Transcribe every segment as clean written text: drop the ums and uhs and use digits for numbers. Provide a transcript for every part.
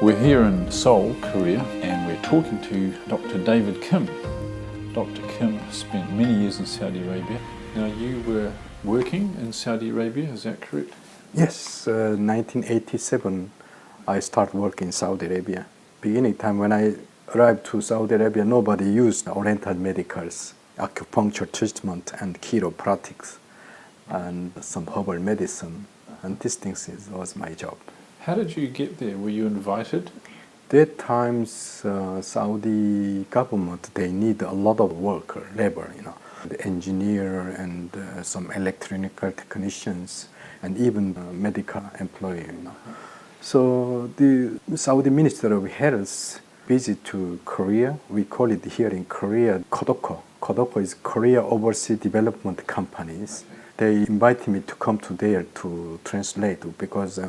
We're here in Seoul, Korea, and we're talking to Dr. David Kim. Dr. Kim spent many years in Saudi Arabia. Now, you were working in Saudi Arabia, is that correct? Yes, 1987 I started working in Saudi Arabia. Beginning time when I arrived to Saudi Arabia, nobody used Oriental medicals, acupuncture treatment and chiropractics and some herbal medicine, and these things was my job. How did you get there? Were you invited? That times Saudi government, they need a lot of worker, labor, the engineer and some electronical technicians and even medical employee, So the Saudi Minister of Health visit to Korea. We call it here in Korea Kodoko. Kodoko is Korea Overseas Development Companies. They invited me to come to there to translate because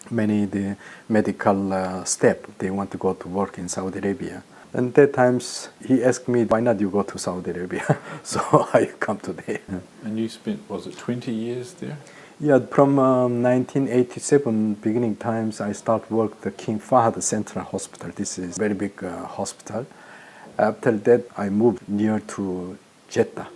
many the medical staff, they want to go to work in Saudi Arabia. And that times he asked me, why not you go to Saudi Arabia? So I come to there. And you spent, was it 20 years there? Yeah, from 1987 beginning times, I start work the King Fahd Central Hospital. This is very big hospital. After that, I moved near to Jeddah.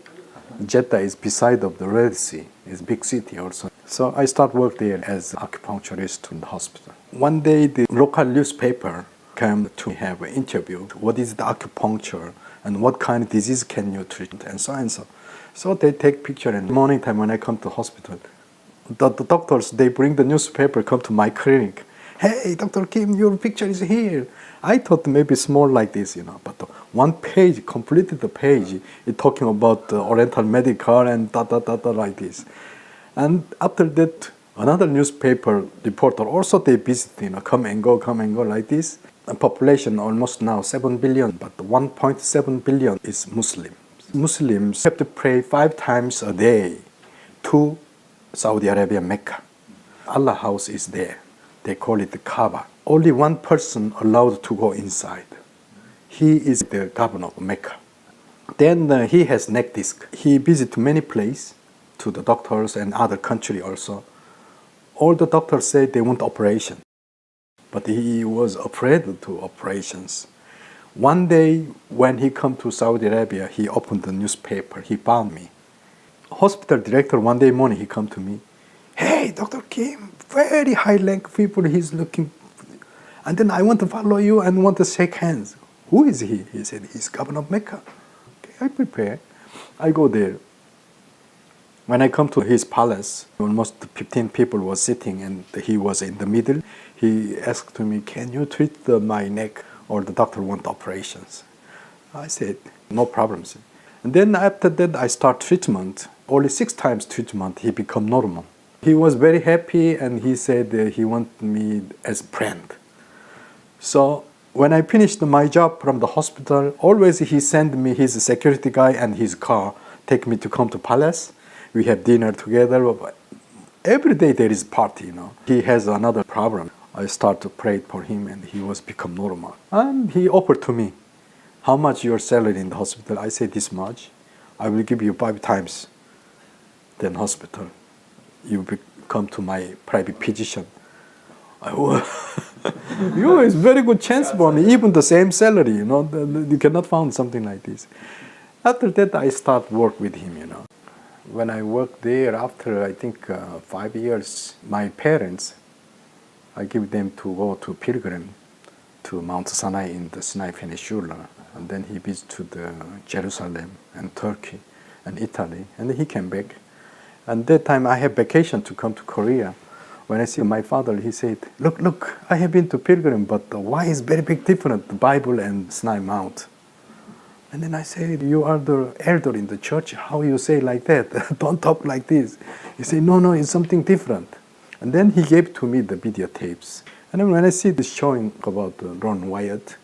Jeddah is beside of the Red Sea. It's a big city also. So I start work there as acupuncturist in the hospital. One day, the local newspaper came to have an interview. What is the acupuncture and what kind of disease can you treat and so and so. So they take picture, and morning time when I come to hospital, the doctors, they bring the newspaper, come to my clinic. Hey, Dr. Kim, your picture is here. I thought maybe it's more like this, but one page, completed the page, it's talking about Oriental medical and like this. And after that, another newspaper reporter also they visit, come and go like this. The population almost now 7 billion, but 1.7 billion is Muslim. Muslims have to pray 5 times a day to Saudi Arabia, Mecca. Allah house is there. They call it the Kaaba. Only one person allowed to go inside. He is the governor of Mecca. Then he has neck disc. He visits many places to the doctors and other country also. All the doctors say they want operation, but he was afraid to operations. One day when he come to Saudi Arabia, he opened the newspaper. He found me. Hospital director one day morning, he come to me. Hey, Dr. Kim, very high rank people he's looking. And then I want to follow you and want to shake hands. Who is he? He said, he's governor of Mecca. Okay, I prepare. I go there. When I come to his palace, almost 15 people was sitting and he was in the middle. He asked me, can you treat my neck or the doctor want operations? I said, no problems. And then after that, I start treatment. Only 6 times treatment, he become normal. He was very happy and he said he wanted me as a friend. So when I finished my job from the hospital, always he sent me his security guy and his car, take me to come to palace. We have dinner together. Every day there is party, He has another problem. I start to pray for him and he was become normal. And he offered to me, how much your salary in the hospital? I say this much. I will give you 5 times. Then hospital, you come to my private physician. It's very good chance for me, even the same salary, you cannot find something like this. After that, I start work with him, When I worked there, after I think 5 years, my parents, I give them to go to pilgrim to Mount Sinai in the Sinai Peninsula. And then he visited to the Jerusalem and Turkey and Italy, and he came back. And that time I have vacation to come to Korea. When I see my father, he said, look, I have been to pilgrim, but why is very big different, the Bible and Sinai Mount? And then I said, you are the elder in the church, how you say like that? Don't talk like this. He said, no, it's something different. And then he gave to me the videotapes. And then when I see this showing about Ron Wyatt,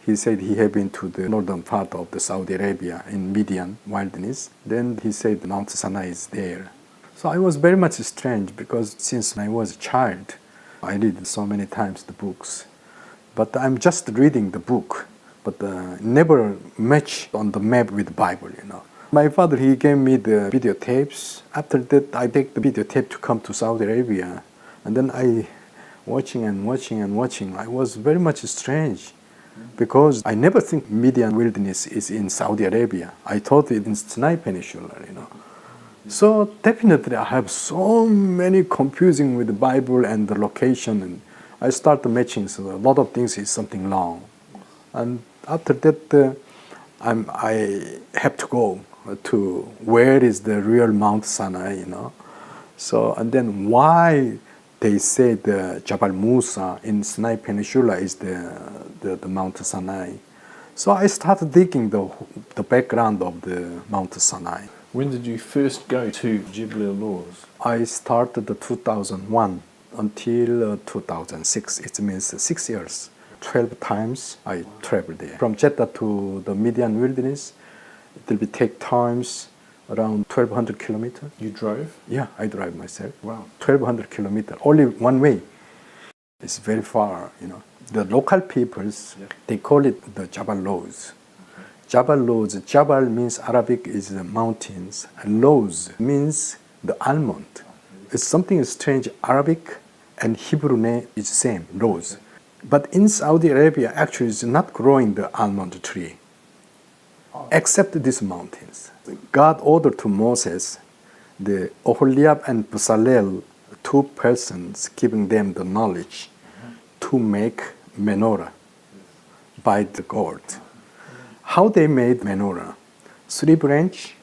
he said he had been to the northern part of the Saudi Arabia in Midian wilderness. Then he said Mount Sinai is there. So I was very much strange because since I was a child, I read so many times the books. But I'm just reading the book, but never match on the map with the Bible, My father, he gave me the videotapes. After that, I take the videotape to come to Saudi Arabia. And then watching and watching and watching. I was very much strange because I never think Median wilderness is in Saudi Arabia. I thought it in Sinai Peninsula, you know. So definitely I have so many confusing with the Bible and the location, and I start matching, so a lot of things is something wrong. And after that, I have to go to where is the real Mount Sinai, you know. So, and then why they say the Jabal Musa in Sinai Peninsula is the Mount Sinai. So I started digging the background of the Mount Sinai. When did you first go to Jebel el-Lawz? I started 2001 until 2006. It means 6 years. 12 times I traveled there. From Jeddah to the Median wilderness, it will take times around 1,200 kilometers. You drove? Yeah, I drive myself. Wow. 1,200 kilometers, only one way. It's very far, you know. The local peoples, they call it the Jabal Lawz. Jabal Lawz, Jabal means Arabic is the mountains, and Lawz means the almond. It's something strange. Arabic and Hebrew name is same, Lawz. But in Saudi Arabia, actually, it's not growing the almond tree, except these mountains. God ordered to Moses, the Oholiab and Bezalel, 2 persons, giving them the knowledge to make menorah by the gold. How they made menorah? 3 branch,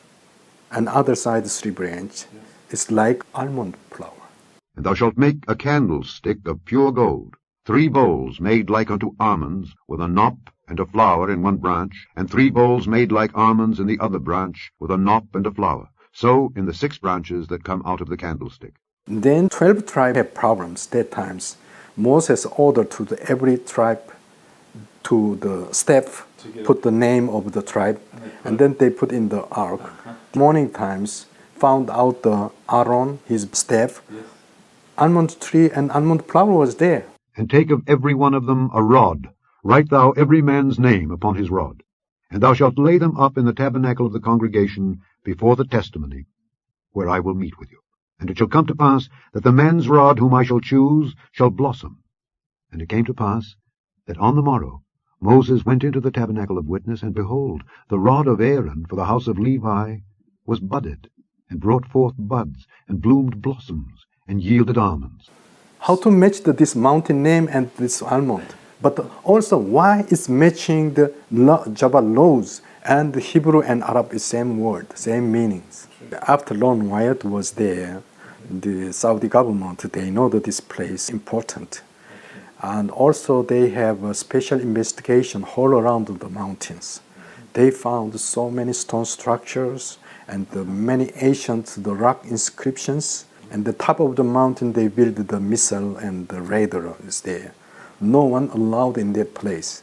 and other side 3 branch. It's like almond flour. And thou shalt make a candlestick of pure gold, 3 bowls made like unto almonds, with a knop and a flower in one branch, and 3 bowls made like almonds in the other branch, with a knop and a flower. So in the 6 branches that come out of the candlestick. Then 12 tribes have problems that times. Moses ordered to every tribe to the staff, put the name of the tribe, and then they put in the ark. Morning times, found out the Aaron, his staff, almond tree and almond flower was there. And take of every one of them a rod, write thou every man's name upon his rod. And thou shalt lay them up in the tabernacle of the congregation before the testimony, where I will meet with you. And it shall come to pass that the man's rod whom I shall choose shall blossom. And it came to pass that on the morrow Moses went into the tabernacle of witness, and behold, the rod of Aaron for the house of Levi was budded, and brought forth buds, and bloomed blossoms, and yielded almonds. How to match this mountain name and this almond? But also, why is matching the Jabal Lawz and the Hebrew and Arab is same word, same meanings? After Lord Wyatt was there, the Saudi government, they know that this place is important. And also they have a special investigation all around the mountains. They found so many stone structures and many ancient rock inscriptions. And the top of the mountain, they built the missile and the radar is there. No one allowed in that place.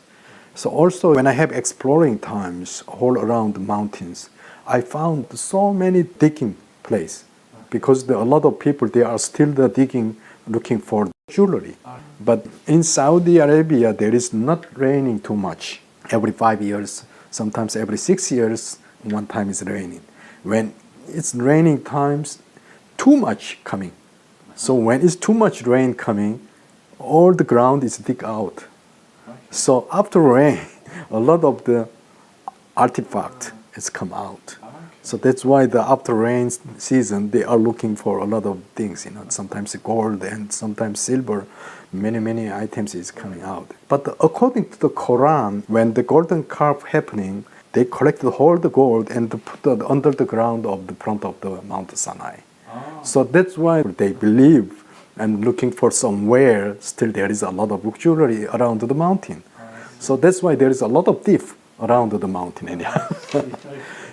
So also when I have exploring times all around the mountains, I found so many digging places because a lot of people, they are still digging, looking for jewelry. But in Saudi Arabia, there is not raining too much. Every 5 years, sometimes every 6 years, one time is raining. When it's raining times, too much coming. So when it's too much rain coming, all the ground is dig out. So after rain, a lot of the artifact has come out. So that's why the after rain season, they are looking for a lot of things, you know, sometimes gold and sometimes silver, many items is coming out. But according to the Quran, when the golden calf happening, they collected all the gold and put it under the ground of the front of the Mount Sinai. So that's why they believe and looking for somewhere, still there is a lot of jewelry around the mountain. So that's why there is a lot of thief around the mountain anyhow.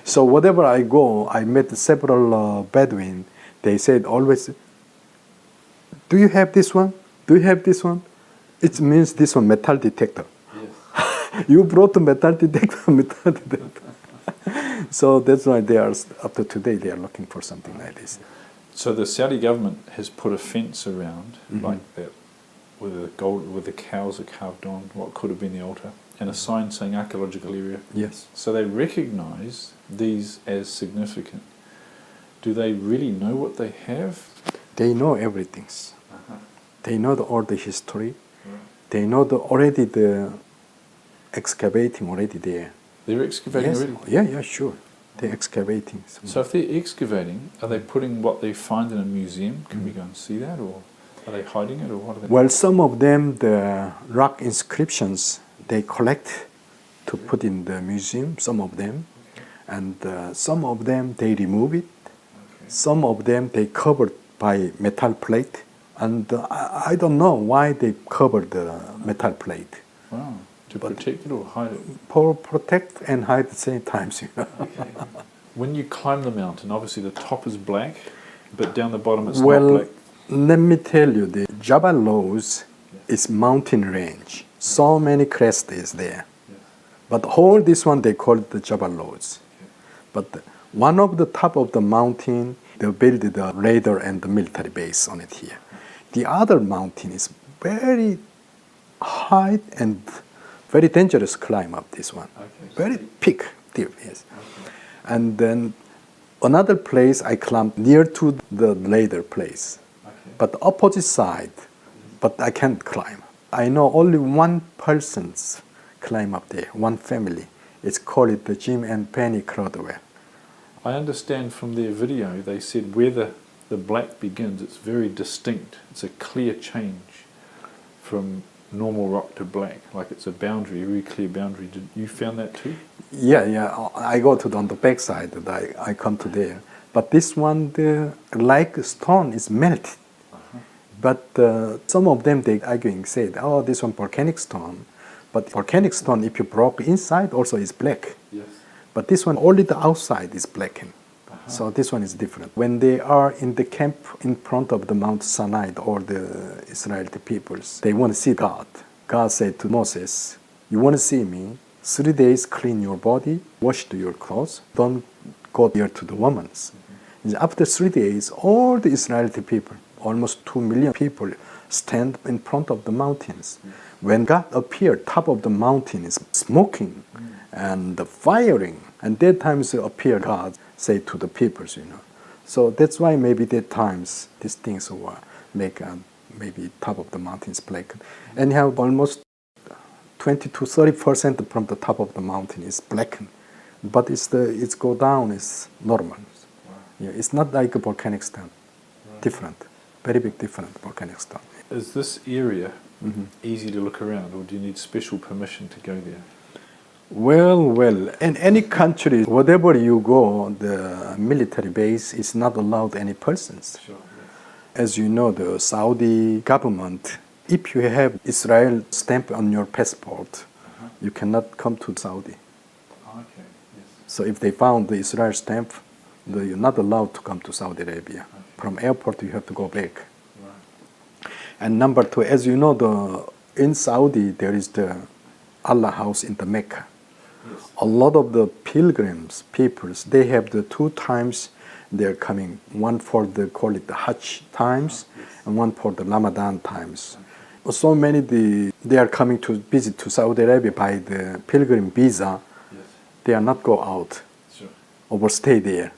So wherever I go, I met several Bedouin. They said always, do you have this one? Do you have this one? It means this one, metal detector. Yes. You brought the metal detector, So that's why they are, up to today, they are looking for something like this. So the Saudi government has put a fence around like that, where the cows are carved on what could have been the altar, and a sign saying archaeological area. Yes. So they recognise these as significant. Do they really know what they have? They know everything. They know all the history. They know already the excavating already there. They're excavating already? Yeah, sure. They're excavating. So if they're excavating, are they putting what they find in a museum? Can we go and see that? Or are they hiding it? Or what are they? Well, some of them, the rock inscriptions, they collect to put in the museum, some of them. And some of them, they remove it. Some of them, they covered by metal plate. And I don't know why they covered the metal plate. Wow. To protect it or hide it? For protect and hide at the same time. When you climb the mountain, obviously the top is black, but down the bottom it's well, not black. Let me tell you, the Jabal Lawz is mountain range. So many crests is there. But all this one, they call it the Jabal Lawz. But one of the top of the mountain, they build the radar and the military base on it here. The other mountain is very high and very dangerous climb up this one. Very peak, deep, yes. And then another place I climbed near to the radar place, but opposite side, but I can't climb. I know only one person's climb up there, one family. It's called the Jim and Penny Crodwell. I understand from their video, they said where the black begins, it's very distinct. It's a clear change from normal rock to black, like it's a boundary, a very clear boundary. Did you found that too? Yeah. I go to on the back side, I come to there. But this one, the like stone is melted. But some of them, they arguing, said, oh, this one volcanic stone. But volcanic stone, if you broke inside, also is black. Yes. But this one, only the outside is blackened. So this one is different. When they are in the camp in front of the Mount Sinai, or the Israeli peoples, they want to see God. God said to Moses, you want to see me? 3 days clean your body, wash your clothes, don't go near to the women's. After 3 days, all the Israeli people, almost 2 million people, stand in front of the mountains. When God appeared, top of the mountain is smoking and the firing. And that times appear God, say to the peoples, So that's why maybe that times these things were make maybe top of the mountains black. And you have almost 20 to 30% from the top of the mountain is blackened. But it's go down is normal. Yeah, it's not like a volcanic stone. Different. Very big different volcanic stone. Is this area easy to look around, or do you need special permission to go there? Well, in any country, whatever you go, the military base is not allowed any persons. Sure. As you know, the Saudi government, if you have Israel stamp on your passport, you cannot come to Saudi. Okay. Yes. So if they found the Israel stamp, you're not allowed to come to Saudi Arabia. Okay. From airport, you have to go back. Right. And number two, as you know, in Saudi, there is the Allah house in the Mecca. Yes. A lot of the pilgrims, peoples, they have the 2 times they're coming. One for call it the Hajj times, and one for the Ramadan times. Okay. So many they are coming to visit to Saudi Arabia by the pilgrim visa. Yes. They are not go out, overstay there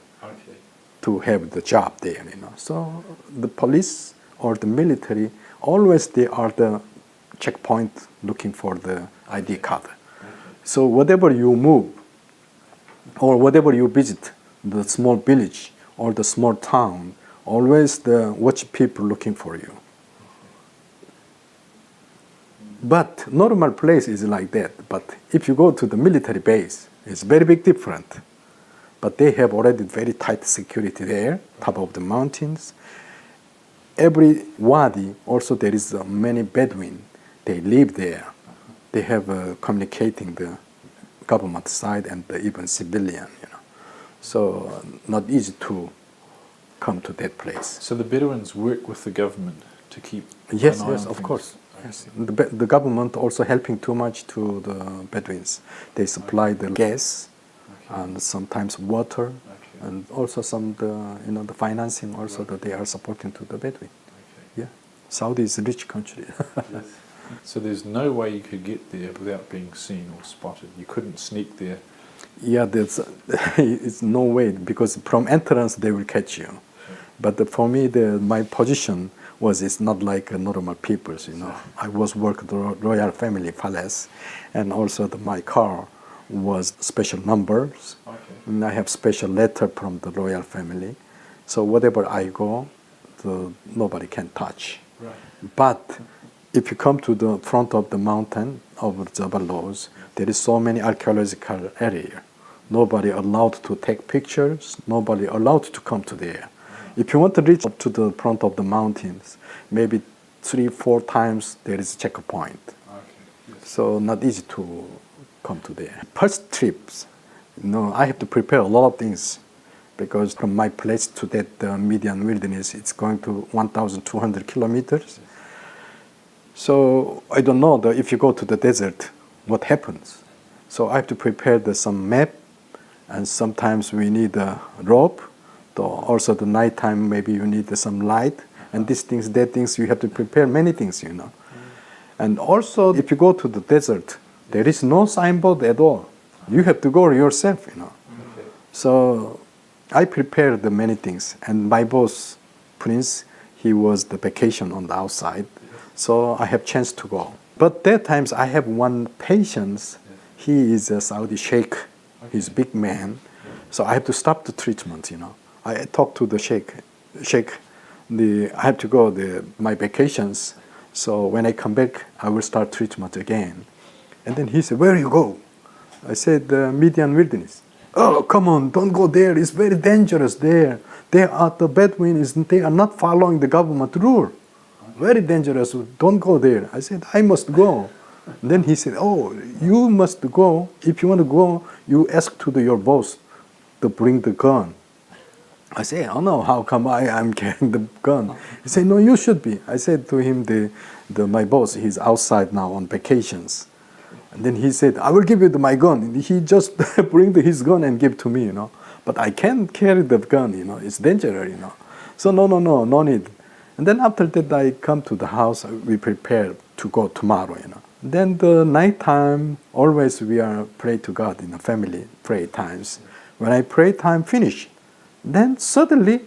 to have the job there. So the police or the military always they are the checkpoint looking for the ID card. So whatever you move or whatever you visit, the small village or the small town, always the watch people looking for you. But normal place is like that. But if you go to the military base, it's very big different. But they have already very tight security there, top of the mountains. Every wadi, also there is many Bedouin. They live there. They have communicating the government side and even civilian, So not easy to come to that place. So the Bedouins work with the government to keep Yes, an eye on of things. course. Yes. The government also helping too much to the Bedouins. They supply the gas and sometimes water, and also some the financing also that they are supporting to the Bedouin. Yeah, Saudi is a rich country. Yes. So there's no way you could get there without being seen or spotted. You couldn't sneak there. Yeah, it's no way, because from entrance they will catch you. But for me, my position it's not like normal people's, you know. I was working the royal family palace, and also my car was special numbers. Okay. And I have special letter from the royal family. So whatever I go, nobody can touch. Right. But if you come to the front of the mountain of Jabal Lodge, there is so many archaeological area. Nobody allowed to take pictures. Nobody allowed to come to there. If you want to reach up to the front of the mountains, maybe 3-4 times there is a checkpoint. Okay. Yes. So not easy to come to there. First trips, I have to prepare a lot of things because from my place to that Median wilderness, it's going to 1,200 kilometers. So I don't know if you go to the desert, what happens. So I have to prepare some map, and sometimes we need a rope. Also the nighttime, maybe you need some light, and these things, that things, you have to prepare many things, And also, if you go to the desert, there is no signboard at all. You have to go yourself, Okay. So I prepared many things, and my boss, Prince, he was the vacation on the outside, so I have chance to go. But that times I have one patient. He is a Saudi sheikh. He's a big man, so I have to stop the treatment. I talked to the sheikh. I have to go my vacations. So when I come back, I will start treatment again. And then he said, "Where you go?" I said, "Median wilderness." "Oh, come on, don't go there. It's very dangerous there. The Bedouins, they are not following the government rule. Very dangerous. Don't go there." I said, "I must go." And then he said, "Oh, you must go. If you want to go, you ask to your boss to bring the gun." I said, "Oh no, how come I'm carrying the gun?" He said, "No, you should be." I said to him, my boss, he's outside now on vacations. And then he said, "I will give you my gun." He just bring his gun and give to me, But I can't carry the gun, It's dangerous, So no need. And then after that, I come to the house. We prepare to go tomorrow, Then the night time, always we are pray to God in the family, pray times. When I pray time finish, then suddenly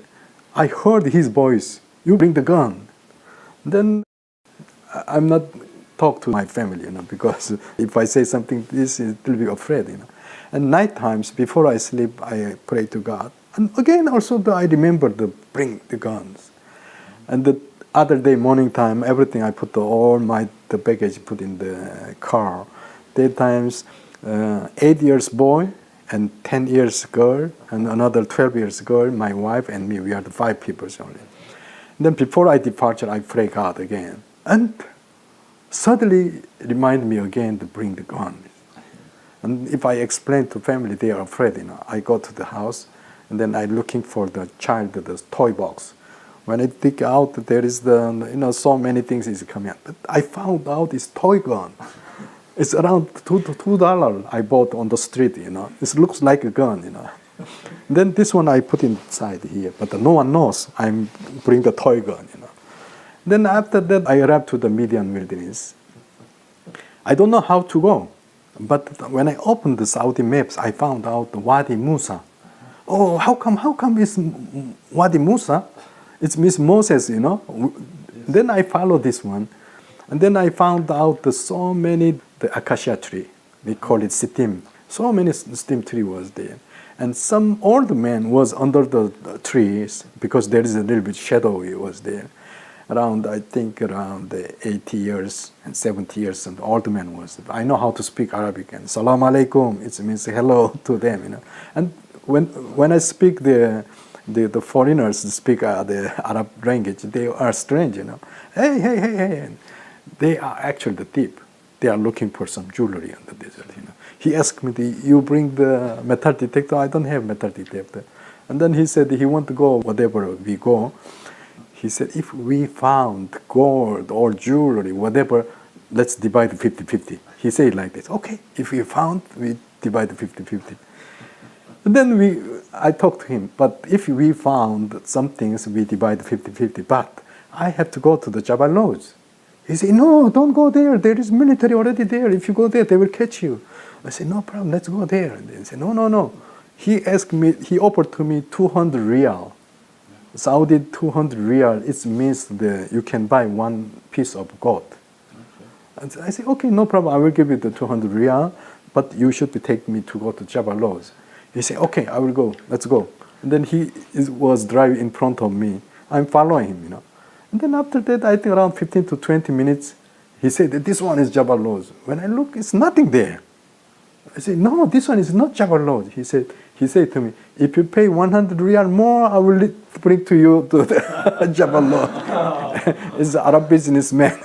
I heard his voice, "You bring the gun." Then I'm not talk to my family, because if I say something, this is a little bit afraid, And night times, before I sleep, I pray to God. And again, also I remember to bring the guns. And the other day, morning time, everything I put all the baggage put in the car. That times, 8 years boy and 10 years girl and another 12 years girl, my wife and me. We are the 5 people only. And then before I departure, I pray God again, and suddenly remind me again to bring the gun. And if I explain to family, they are afraid. I go to the house, and then I looking for the toy box. When I dig out, there is so many things is coming out. But I found out it's toy gun. It's around $2 I bought on the street, It looks like a gun, Then this one I put inside here, but no one knows I'm bring the toy gun, Then after that, I arrived to the Median wilderness. I don't know how to go, but when I opened the Saudi maps, I found out the Wadi Musa. Oh, how come it's Wadi Musa? It means Moses, Then I followed this one, and then I found out so many the acacia tree. We call it sitim. So many sitim tree was there, and some old man was under the trees because there is a little bit shadowy was there. Around 80 years and 70 years, and old man was. I know how to speak Arabic, and Salam alaikum. It means hello to them, And when I speak the foreigners speak the Arab language, they are strange, Hey. And they are actually the thief. They are looking for some jewelry in the desert, He asked me, "You bring the metal detector?" I don't have metal detector. And then he said he want to go whatever we go. He said, "If we found gold or jewelry, whatever, let's divide 50-50. He said like this. "Okay, if we found, we divide 50-50. And then I talked to him, "But if we found some things, we divide 50-50. But I have to go to the Jabal Lodge." He said, "No, don't go there. There is military already there. If you go there, they will catch you." I said, "No problem, let's go there." And they said, No. He offered to me 200 riyal. Saudi 200 riyal, it means you can buy one piece of gold. And I say, okay, no problem, I will give you the 200 riyal, but you should take me to go to Jabal Lawz. He said, okay, I will go, let's go. And then he was driving in front of me. I'm following him, you know. And then after that, I think around 15 to 20 minutes, he said, this one is Jabal Lawz. When I look, it's nothing there. I said, no, this one is not Jabal Lawz. He said to me, if you pay 100 riyal more, I will bring to you to the Jabal Lawz. It's an Arab businessman.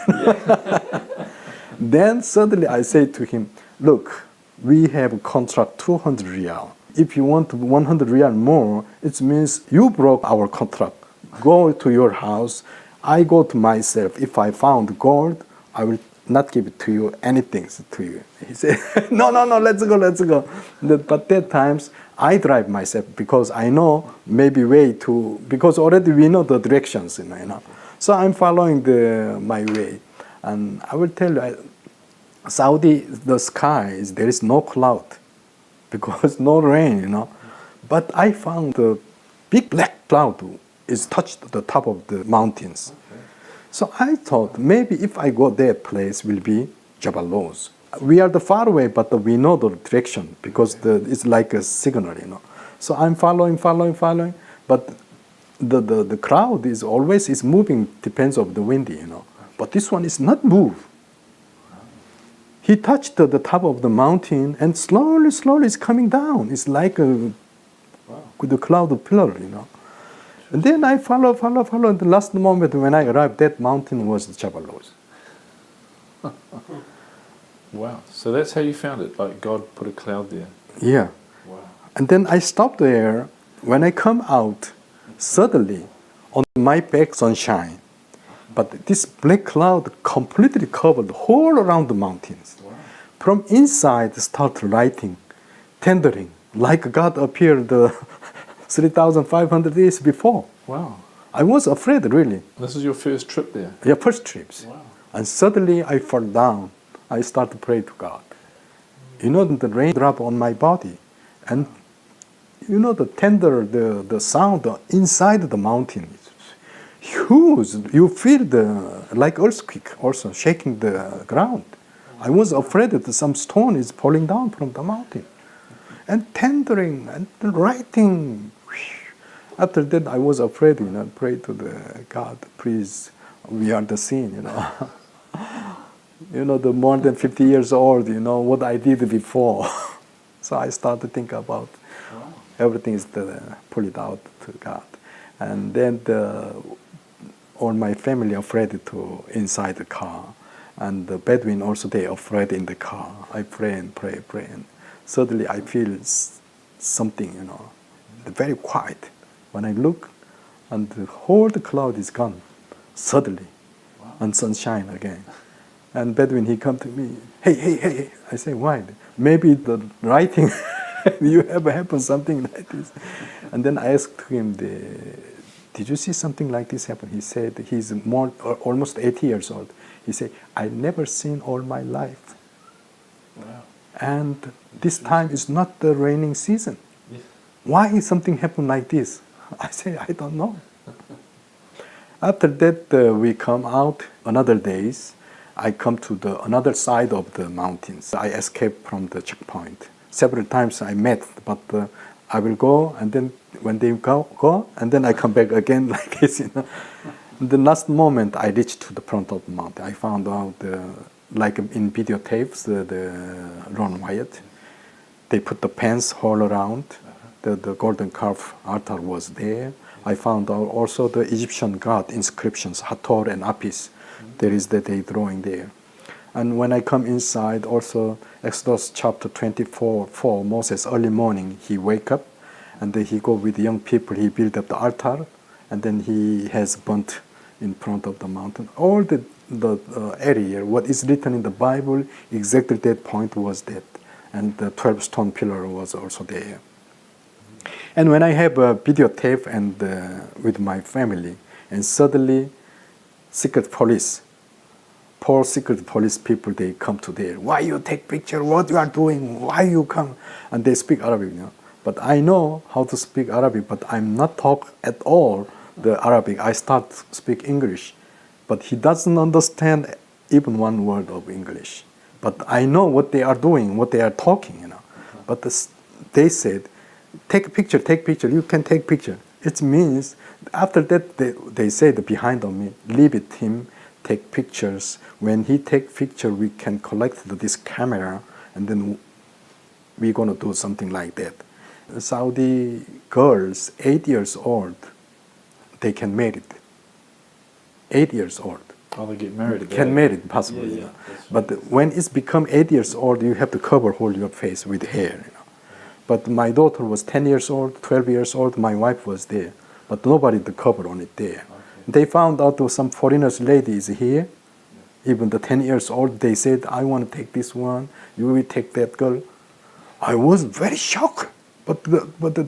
Then suddenly I say to him, look, we have a contract 200 riyal. If you want 100 riyal more, it means you broke our contract. Go to your house. I go to myself. If I found gold, I will not give it to you, anything to you. He said, no, let's go. But that times, I drive myself because I know maybe way to, because already we know the directions, you know. So I'm following my way. And I will tell you, Saudi, the sky, there is no cloud because no rain, you know. But I found the big black cloud is touched the top of the mountains. Okay. So I thought maybe if I go there, place will be Jabal Lawz. We are the far away, but we know the direction because it's like a signal, you know. So I'm following, but the crowd is always moving, depends on the wind, you know. But this one is not move. He touched the top of the mountain and slowly it's coming down. It's like with the cloud pillar, you know. And then I follow. And the last moment when I arrived, that mountain was the Jabal Lawz. Wow. So that's how you found it, like God put a cloud there. Yeah. Wow. And then I stopped there. When I come out, suddenly on my back sunshine. But this black cloud completely covered all around the mountains. Wow. From inside, start lighting, tendering, like God appeared 3,500 years before. Wow. I was afraid, really. This is your first trip there? Yeah, first trips. Wow. And suddenly I fall down. I start to pray to God. You know, the rain drop on my body. And you know, the tender, the sound inside the mountain. Huge. You feel like earthquake also shaking the ground. I was afraid that some stone is falling down from the mountain. And tendering and writing. After that, I was afraid, you know, pray to the God, please, we are the sin, you know. You know, the more than 50 years old, you know, what I did before. So I started to think about everything is pull it out to God. And then all my family afraid to inside the car. And the Bedouin also, they afraid in the car. I pray and pray. And suddenly I feel something, you know, very quiet. When I look, and the whole cloud is gone, suddenly, and sunshine again. And Bedouin, he come to me, hey. I say, why? Maybe the writing, you ever happened something like this? And then I asked him, did you see something like this happen? He said, he's almost 80 years old. He said, I never seen all my life. Wow. And this time is not the raining season. Yes. Why something happened like this? I say, I don't know. After that, we come out another days. I come to another side of the mountains. I escape from the checkpoint. Several times I met, but I will go, and then when they go, and then I come back again like this, you know. The last moment I reached to the front of the mountain, I found out, like in videotapes, the Ron Wyatt, they put the fence all around. The golden calf altar was there. I found out also the Egyptian god inscriptions, Hathor and Apis. There is the day drawing there. And when I come inside, also Exodus chapter 24:4, Moses early morning, he wake up, and then he go with young people, he build up the altar, and then he has burnt in front of the mountain. All the area, what is written in the Bible, exactly that point was that. And the 12-stone pillar was also there. And when I have a videotape and with my family, and suddenly secret police, 4 secret police people, they come to there. Why you take picture? What you are doing? Why you come? And they speak Arabic, you know. But I know how to speak Arabic, but I'm not talk at all the Arabic. I start to speak English, but he doesn't understand even one word of English. But I know what they are doing, what they are talking, you know. But they said, take a picture, take picture, you can take picture. It means, after that, they said behind on me, leave it him, take pictures. When he take picture, we can collect this camera, and then we're going to do something like that. Saudi girls, 8 years old, they can marry. 8 years old. Oh, they get married. Can marry, possibly. Yeah, but when it's become 8 years old, you have to cover whole your face with hair. You know. But my daughter was 10 years old, 12 years old. My wife was there, but nobody to cover on it there. Okay. They found out some foreigners lady is here. Yeah. Even the 10 years old, they said, I want to take this one. You will take that girl. I was very shocked. But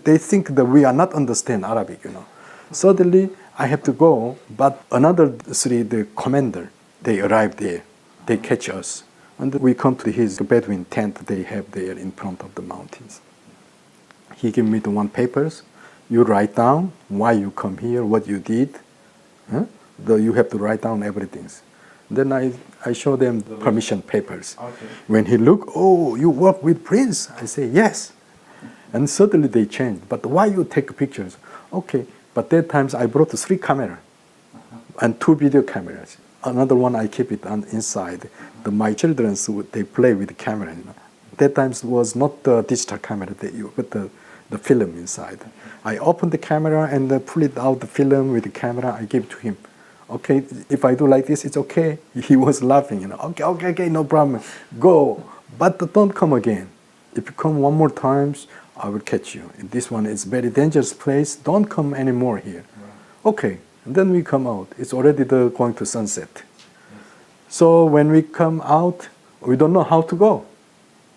they think that we are not understand Arabic, you know. Suddenly, I have to go, but another three, the commander, they arrived there. They catch us. And we come to his Bedouin tent they have there in front of the mountains. He gave me the one papers. You write down why you come here, what you did. Huh? You have to write down everything. Then I show them the permission papers. Okay. When he look, oh, you work with Prince? I say, yes. And suddenly they changed. But why you take pictures? Okay. But that times I brought 3 cameras and 2 video cameras. Another one I keep it on inside. My children, they play with the camera. You know. That times was not the digital camera, but the film inside. I open the camera and pull it out the film with the camera. I give it to him. Okay, if I do like this, it's okay. He was laughing. You know. Okay, no problem. Go, but don't come again. If you come one more times, I will catch you. This one is very dangerous place. Don't come anymore here. Right. Okay. And then we come out. It's already going to sunset. Yes. So when we come out, we don't know how to go.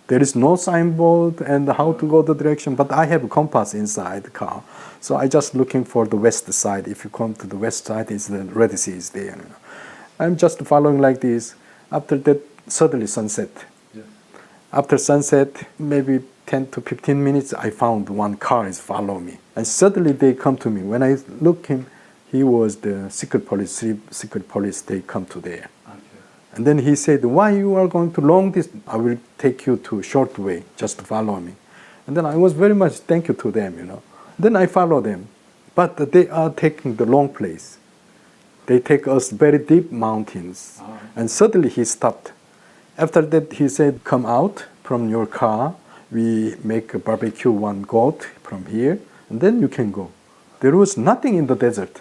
There is no signboard and how to go the direction. But I have a compass inside the car. So I just looking for the west side. If you come to the west side, it's the Red Sea is there. You know. I'm just following like this. After that, suddenly sunset. Yes. After sunset, maybe 10 to 15 minutes, I found one car is follow me. And suddenly they come to me. When I look him, he was the secret police, 3 secret police, they come to there. Okay. And then he said, why you are going to long distance? I will take you to short way, just follow me. And then I was very much thank you to them, you know. Then I follow them. But they are taking the long place. They take us very deep mountains. Oh. And suddenly he stopped. After that, he said, come out from your car. We make a barbecue one goat from here, and then you can go. There was nothing in the desert,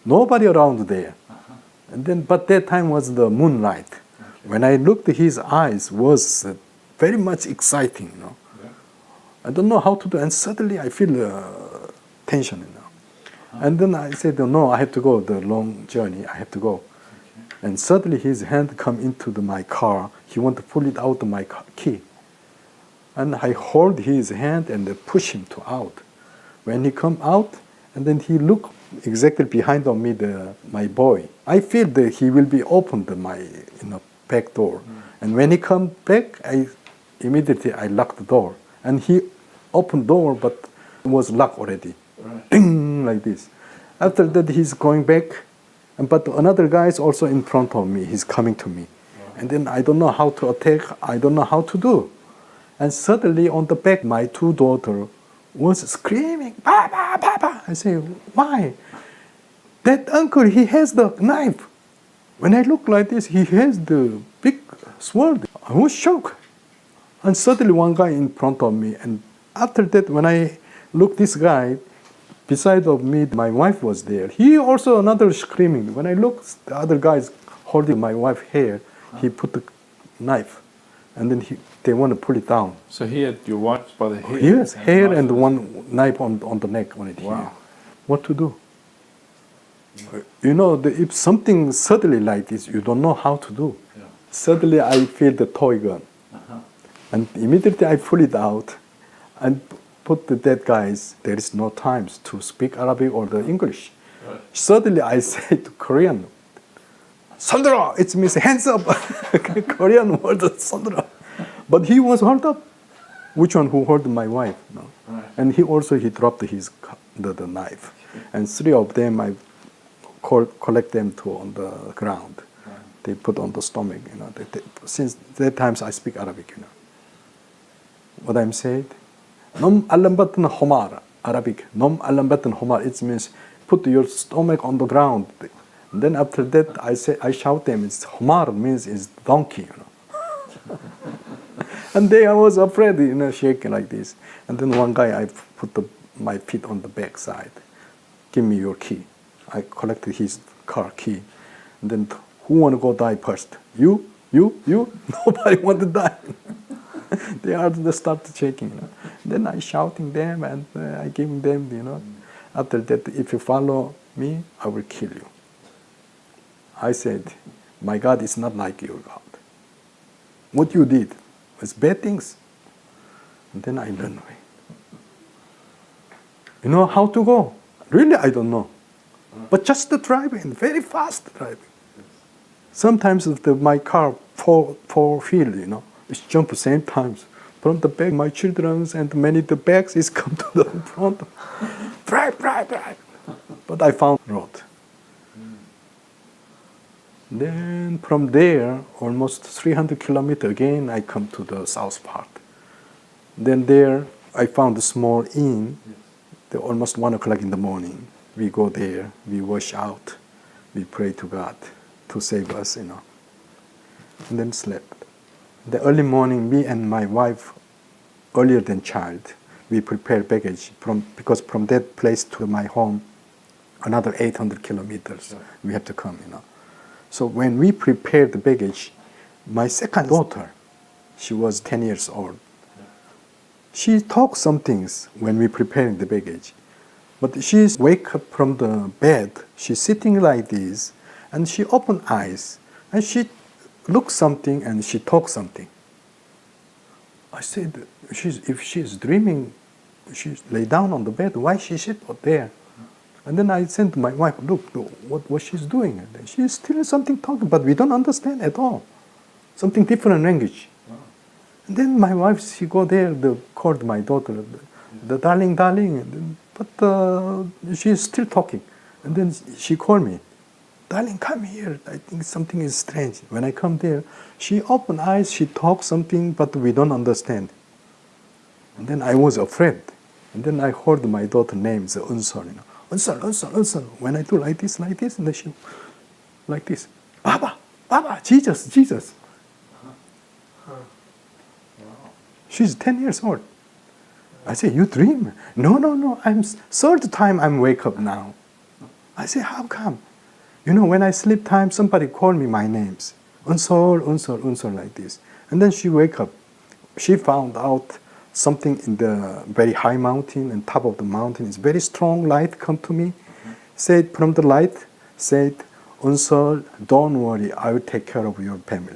nobody around there. Uh-huh. And then, but that time was the moonlight. Okay. When I looked, his eyes was very much exciting. You know, yeah. I don't know how to do, and suddenly I feel tension. You know, uh-huh. And then I said, no, I have to go. The long journey, I have to go. Okay. And suddenly his hand come into my car. He want to pull it out my key. And I hold his hand and push him to out. When he come out, and then he look exactly behind on me, my boy. I feel that he will be opened my back door. Mm. And when he come back, immediately I lock the door. And he opened door, but it was locked already. Right. Ding, like this. After that, he's going back, but another guy is also in front of me. He's coming to me. Right. And then I don't know how to attack. I don't know how to do. And suddenly on the back, my 2 daughters was screaming, Papa, Papa. I say, why? That uncle, he has the knife. When I look like this, he has the big sword. I was shocked. And suddenly one guy in front of me. And after that, when I look this guy, beside of me, my wife was there. He also another screaming. When I look, the other guy is holding my wife's hair. He put the knife. And then they want to pull it down. So he had your wife by the hair? Yes, hair and one knife on the neck on it. Wow. Here. What to do? You know, if something suddenly like this, you don't know how to do. Yeah. Suddenly I feel the toy gun. Uh-huh. And immediately I pull it out and put the dead guys, there is no time to speak Arabic or the English. Right. Suddenly I say to Korean, Sandra, it means hands up. Korean word, Sandra. But he was held up. Which one who hurt my wife? No. Right. And he dropped the knife. And 3 of them, I collect them to on the ground. They put on the stomach, you know. Since that times I speak Arabic, you know. What I'm saying? Nom alambatan homar, Arabic. Nom alambatan homar. It means put your stomach on the ground. And then after that, I shout them. It's homar means is donkey, you know. And I was afraid, you know, shaking like this. And then one guy, I put my feet on the back side. Give me your key. I collected his car key. And then who want to go die first? You? Nobody want to die. They start shaking. You know. Then I shouting them and I giving them, you know. After that, if you follow me, I will kill you. I said, my God is not like your God. What you did was bad things. And then I ran away. You know how to go? Really, I don't know. But just the driving, very fast driving. Sometimes my car four wheel, you know, it's jump same times. From the back, my children's and many the bags is come to the front. Drive. But I found road. Then from there, almost 300 kilometers again, I come to the south part. Then there, I found a small inn. Almost 1 o'clock in the morning. We go there, we wash out, we pray to God to save us, you know. And then slept. The early morning, me and my wife, earlier than child, we prepare baggage because from that place to my home, another 800 kilometers we have to come, you know. So when we prepared the baggage, my second daughter, she was 10 years old. She talked some things when we preparing the baggage. But she's wake up from the bed, she's sitting like this, and she open eyes, and she looks something and she talks something. I said, if she's dreaming, she lay down on the bed, why she sit up there? And then I said to my wife, look, what she's doing. And she's still something talking, but we don't understand at all. Something different language. Wow. And then my wife, she go there, called my daughter, the darling, and then, but she's still talking. And then she called me, darling, come here. I think something is strange. When I come there, she open eyes, she talks something, but we don't understand. And then I was afraid. And then I heard my daughter's name, Unsol, you know. Unsol. When I do like this, and then she, like this. Baba, Jesus. She's 10 years old. I say, you dream? No. I'm third time I'm wake up now. I say, how come? You know, when I sleep time, somebody call me my names. Unsol, like this. And then she wake up. She found out something in the very high mountain, and top of the mountain is very strong light come to me. Said from the light, said, Unsol, don't worry, I will take care of your family.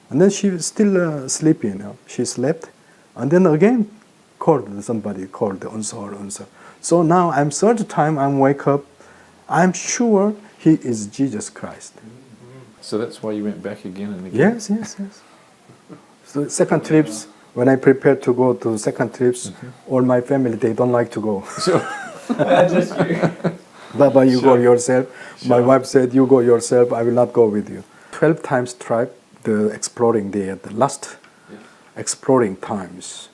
And then she was still sleeping, you know. She slept. And then again somebody called Unsol. So now I'm third time I'm wake up. I'm sure he is Jesus Christ. So that's why you went back again and again? Yes. So second trips, when I prepared to go to second trips, all my family, they don't like to go. Sure. Just you. Baba, you go yourself. Sure. My wife said, you go yourself, I will not go with you. 12 times tribe, the exploring there, the last exploring times,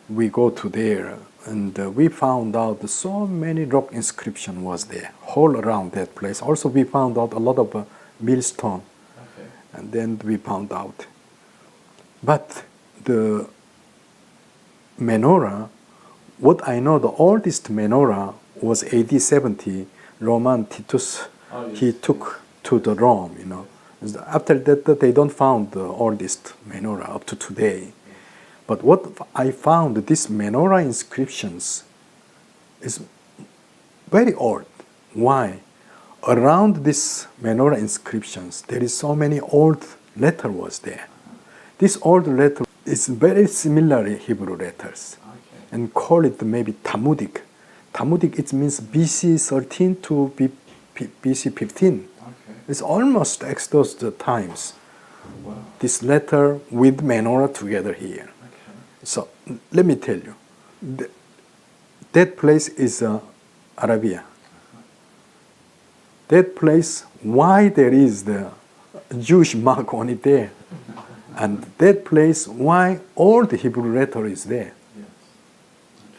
we go to there, and we found out so many rock inscription was there, all around that place. Also, we found out a lot of millstone, and then we found out. But the menorah, what I know, the oldest menorah was AD 70. Roman Titus, he took to the Rome, you know. After that, they don't found the oldest menorah up to today. But what I found, this menorah inscriptions is very old. Why? Around this menorah inscriptions, there is so many old letter was there. This old letter is very similar Hebrew letters, and call it maybe Talmudic. Talmudic, it means BC 13 to BC 15. It's almost Exodus times. Wow. This letter with menorah together here. So let me tell you, that place is Arabia. that place, why there is the Jewish mark on it there. And that place, why all the Hebrew letter is there.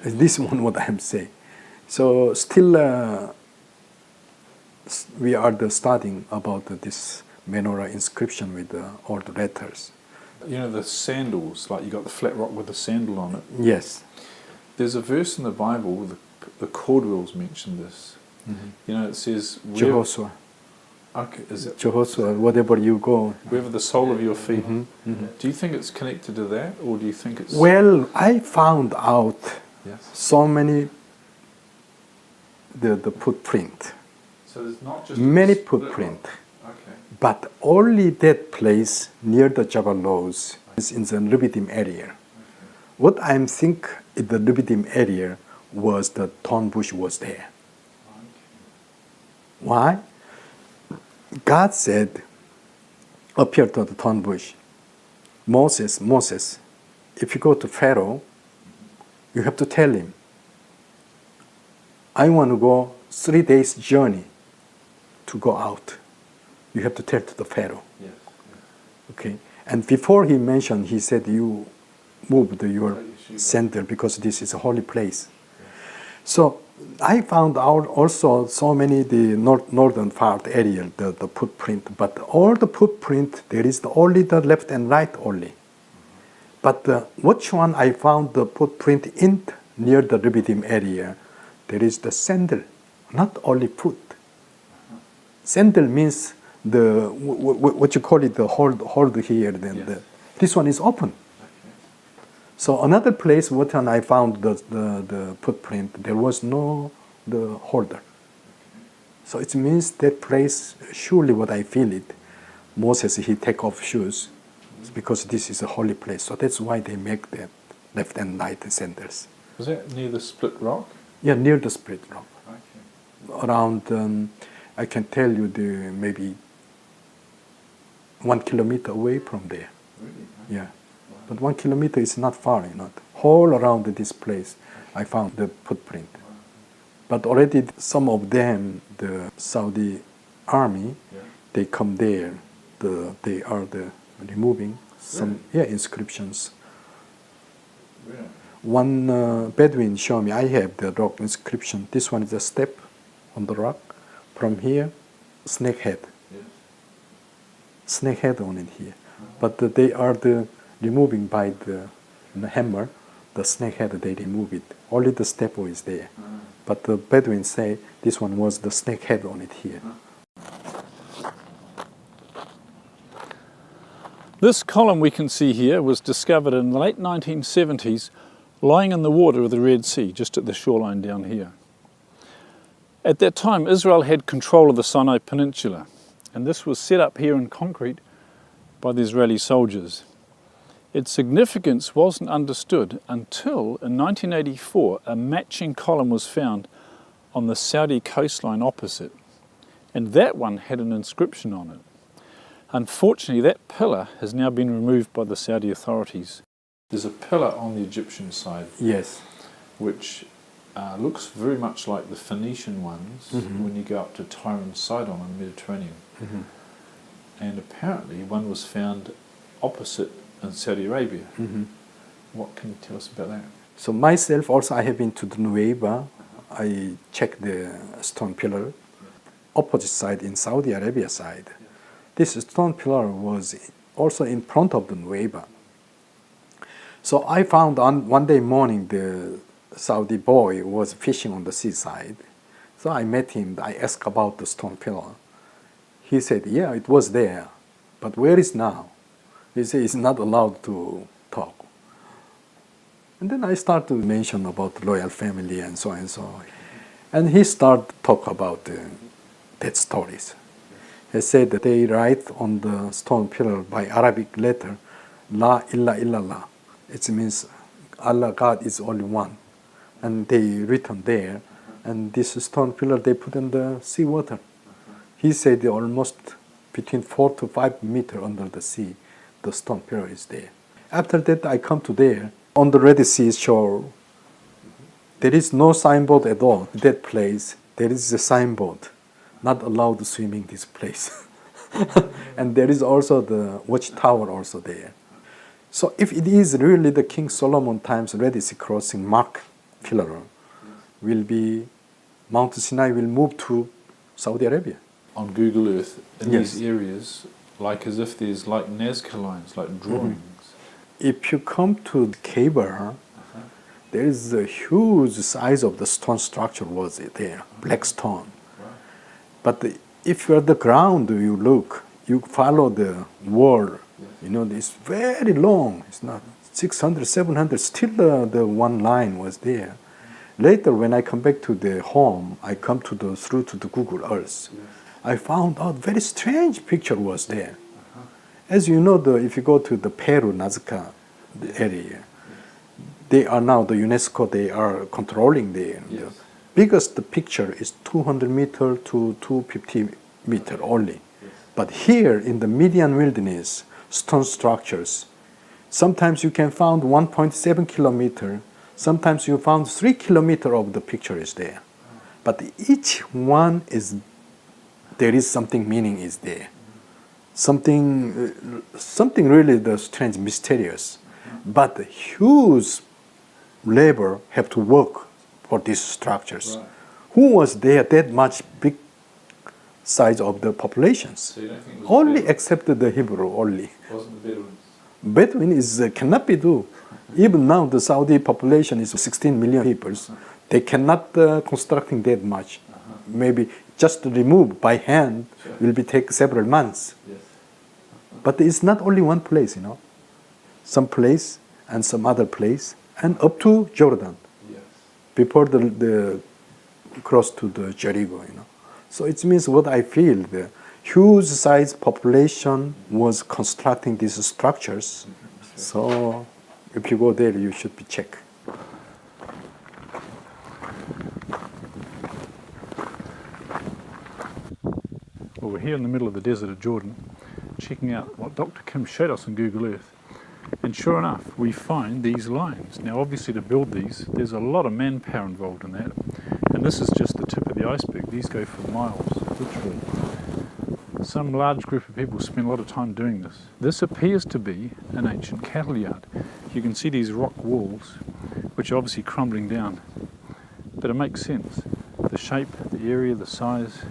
Yes. This one what I'm saying. So still we are studying about this menorah inscription with all the letters. You know the sandals, like you got the flat rock with the sandal on it. Yes. There's a verse in the Bible, the Cordwells mention this. Mm-hmm. You know, it says... Jehoshua. Okay, is it? Jehoshua, whatever you go. Wherever the sole of your feet. Mm-hmm. Mm-hmm. Do you think it's connected to that, or do you think it's... Well, I found out so many the footprint. So there's not just... Many footprint. Okay. But only that place near the Jabal Lows is in the Revidim area. Okay. What I think in the Revidim area was the thorn bush was there. Okay. Why? God said, appear to the thorn bush, Moses, if you go to Pharaoh, you have to tell him, I want to go 3 days journey to go out. You have to tell to the Pharaoh. Yes. Okay. And before he mentioned, he said, you move your sandal because this is a holy place. Yes. So I found out also so many the northern part area, the footprint, but all the footprint, there is only the left and right only. But which one I found the footprint in near the Revidim area, there is the sandal, not only foot. Sandal means the what you call it, the hold here. Then this one is open. Okay. So another place, what one I found the footprint, there was no the holder. Okay. So it means that place, surely what I feel it, Moses he take off shoes because this is a holy place. So that's why they make the left and right sandals. Was that near the split rock? Yeah, near the split rock. Okay. Around, I can tell you the maybe 1 kilometer away from there. Really? Yeah. Wow. But 1 kilometer is not far, you know. All around this place, I found the footprint. Wow. But already some of them, the Saudi army, they come there. They are removing some inscriptions. Really? One Bedouin showed me, I have the rock inscription. This one is a step on the rock. From here, snake head. Yes. Snake head on it here. But they are removing by the hammer, the snake head, they remove it. Only the step is there. But the Bedouins say this one was the snake head on it here. This column we can see here was discovered in the late 1970s, lying in the water of the Red Sea, just at the shoreline down here. At that time, Israel had control of the Sinai Peninsula, and this was set up here in concrete by the Israeli soldiers. Its significance wasn't understood until, in 1984, a matching column was found on the Saudi coastline opposite, and that one had an inscription on it. Unfortunately, that pillar has now been removed by the Saudi authorities. There's a pillar on the Egyptian side, yes, which looks very much like the Phoenician ones when you go up to Tyre and Sidon in the Mediterranean. And apparently one was found opposite in Saudi Arabia. What can you tell us about that? So myself also, I have been to the Nuweiba. I checked the stone pillar opposite side in Saudi Arabia side. This stone pillar was also in front of the Nuweiba. So I found on one day morning the Saudi boy was fishing on the seaside. So I met him, I asked about the stone pillar. He said, yeah, it was there, but where is now? He said, it's not allowed to talk. And then I started to mention about the royal family and so on and so on. And he started to talk about that stories. He said that they write on the stone pillar by Arabic letter, La ilaha illallah. It means Allah, God is only one. And they written there. And this stone pillar they put in the seawater. He said almost between 4 to 5 meters under the sea, the stone pillar is there. After that, I come to there. On the Red Sea shore, there is no signboard at all. That place, there is a signboard. not allowed swimming this place. And there is also the watchtower also there. So if it is really the King Solomon times Red Sea crossing mark pillar, will be Mount Sinai will move to Saudi Arabia. On Google Earth, in Yes. these areas, like as if there's like Nazca lines, like drawings. If you come to the cable, there is a huge size of the stone structure was there, black stone. But if you're at the ground, you look, you follow the wall, you know, it's very long. It's not 600, 700, still the one line was there. Later, when I come back to the home, I come to through to the Google Earth. I found out very strange picture was there. As you know, if you go to the Peru, Nazca area, they are now the UNESCO, they are controlling the biggest picture is 200 meter to 250 meter only. But here in the median wilderness, stone structures, sometimes you can find 1.7 kilometer, sometimes you found 3 kilometer of the picture is there. But each one is, there is something meaning is there. Something really the strange, mysterious. But huge labor have to work for these structures. Right. Who was there that much big size of the populations? So you don't think it was Only Bedouins? except the Hebrew only. It wasn't the Bedouins. Bedouin is cannot be do. Even now the Saudi population is 16 million people. They cannot constructing that much. Maybe just to remove by hand will be take several months. Yes. But it's not only one place, you know. Some place and some other place and up to Jordan Yes. before the cross to the Jericho, you know. So it means what I feel, the huge size population was constructing these structures. So if you go there, you should be checked. Well, we're here in the middle of the desert of Jordan, checking out what Dr. Kim showed us on Google Earth. And sure enough, we find these lines. Now, obviously, to build these, there's a lot of manpower involved in that. And this is just the tip of the iceberg. These go for miles, literally. Some large group of people spend a lot of time doing this. This appears to be an ancient cattle yard. You can see these rock walls, which are obviously crumbling down. But it makes sense. The shape, the area, the size.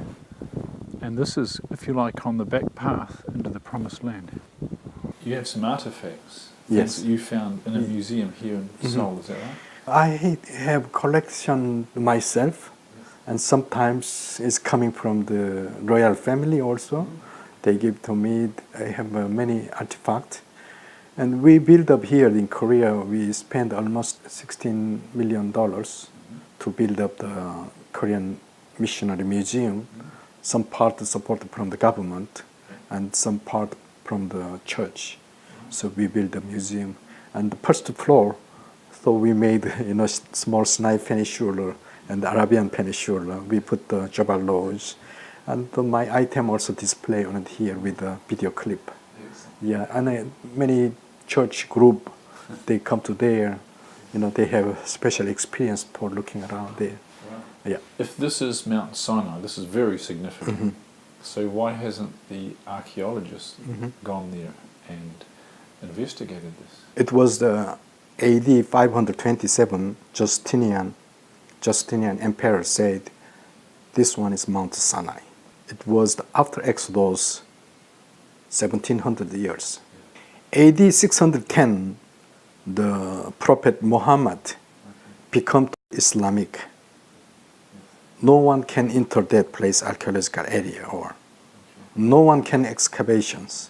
And this is, if you like, on the back path into the promised land. You have some artifacts, Yes. things that you found in a museum here in Seoul, is that right? I have collection myself, and sometimes it's coming from the royal family also. They give to me. I have many artifacts, and we build up here in Korea. We spend almost $16 million to build up the Korean Missionary Museum. Some part supported from the government, and some part from the church. So we built a museum, and the first floor. So we made small Sinai Peninsula and the Arabian Peninsula. We put the Jabal Lodge, and my item also display on it here with a video clip. Yeah, and many church group, they come to there. They have a special experience for looking around there. Yeah. If this is Mount Sinai, this is very significant. So why hasn't the archaeologists gone there and investigated this? It was the AD 527, Justinian emperor said, this one is Mount Sinai. It was after Exodus, 1700 years. AD 610, the Prophet Muhammad became Islamic. No one can enter that place, archaeological area, or no one can excavations.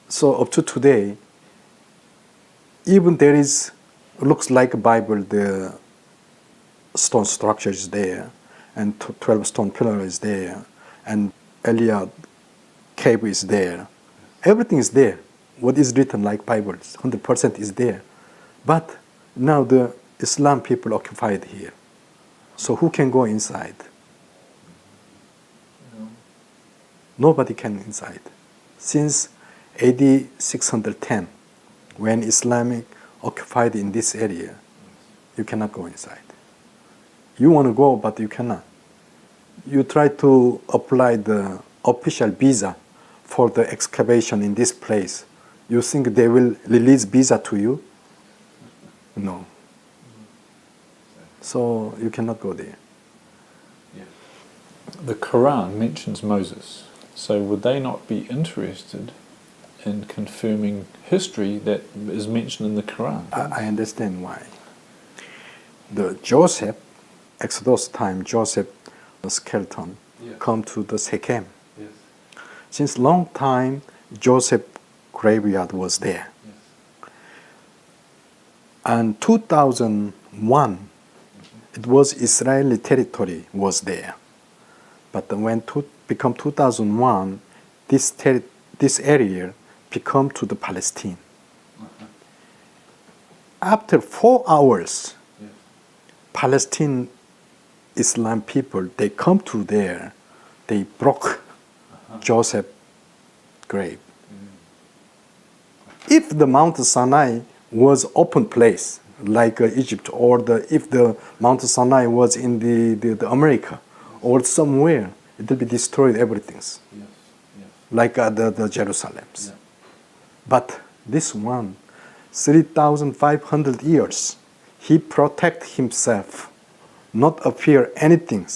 So up to today, even there is, looks like a Bible, the stone structure is there, and 12 stone pillar is there, and Eliad cave is there. Everything is there. What is written like Bible, 100% is there. But now the Islam people occupied here. So who can go inside? Nobody can inside. Since AD 610, when Islamic occupied in this area, you cannot go inside. You want to go, but you cannot. you try to apply the official visa for the excavation in this place. You think they will release visa to you? No. So you cannot go there. The Quran mentions Moses, so would they not be interested in confirming history that is mentioned in the Quran? I understand why. The Joseph, Exodus time, Joseph, the skeleton, come to the Shechem. Yes. Since long time, Joseph graveyard was there. Yes. And 2001, it was Israeli territory was there. But when become 2001, this area become to the Palestine. After 4 hours, Palestine Islam people, they come to there, they broke Joseph's grave. If the Mount Sinai was open place, like Egypt, or if the Mount Sinai was in the America, or somewhere, it will be destroyed everything. Yes. Yes. Like the Jerusalems. Yeah. But this one, 3,500 years, he protect himself, not appear anything.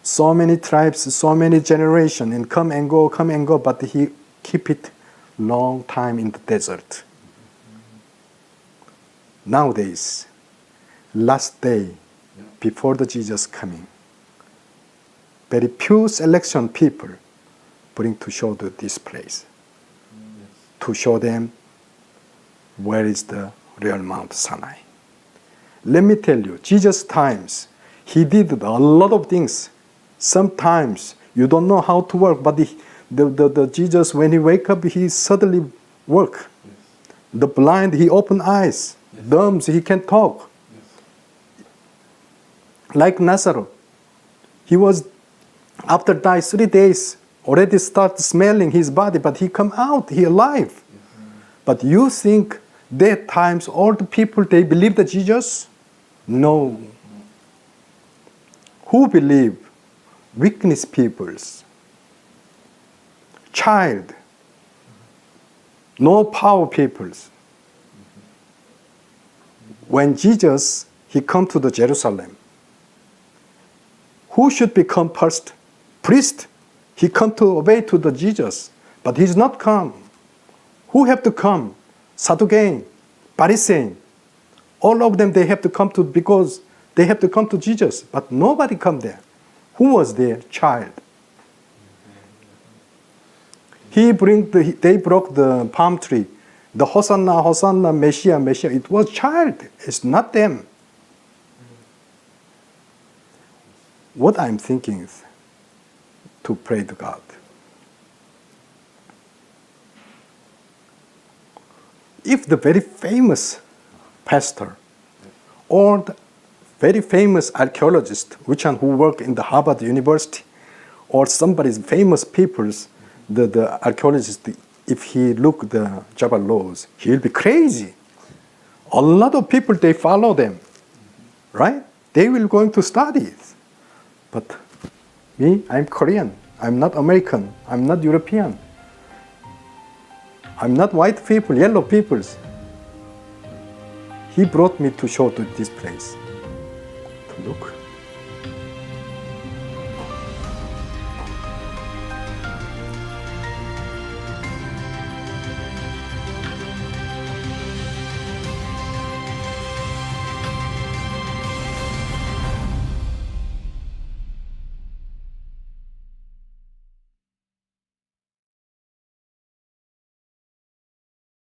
So many tribes, so many generations, and come and go, but he keep it long time in the desert. Nowadays, last day, before the Jesus coming, very few selection people bring to show this place, to show them where is the real Mount Sinai. Let me tell you, Jesus times, he did a lot of things. Sometimes you don't know how to work, but the Jesus, when he wake up, he suddenly work. Yes. The blind, he open eyes. Yes. Dumb, he can talk. Yes. Like Nazareth, he was after die 3 days, already start smelling his body, but he come out, he alive. Yes. But you think that times all the people, they believe that Jesus? No. Who believe? Weakness peoples. Child. No power peoples. When Jesus, he come to the Jerusalem, who should become first? Priest. He come to obey to the Jesus, but he's not come. Who have to come? Sadducean, Pharisee. All of them, they have to come to, because they have to come to Jesus, but nobody come there. Who was there? Child. They broke the palm tree. The Hosanna, Hosanna, Messiah, Messiah. It was child. It's not them. What I'm thinking is to pray to God. If the very famous pastor or the very famous archaeologist, which one who work in the Harvard University, or somebody's famous people's, the archaeologist, if he look the Jabal laws, he'll be crazy. A lot of people, they follow them, right? They will going to study it. But me, I'm Korean. I'm not American. I'm not European. I'm not white people, yellow peoples. He brought me to show to this place, to look.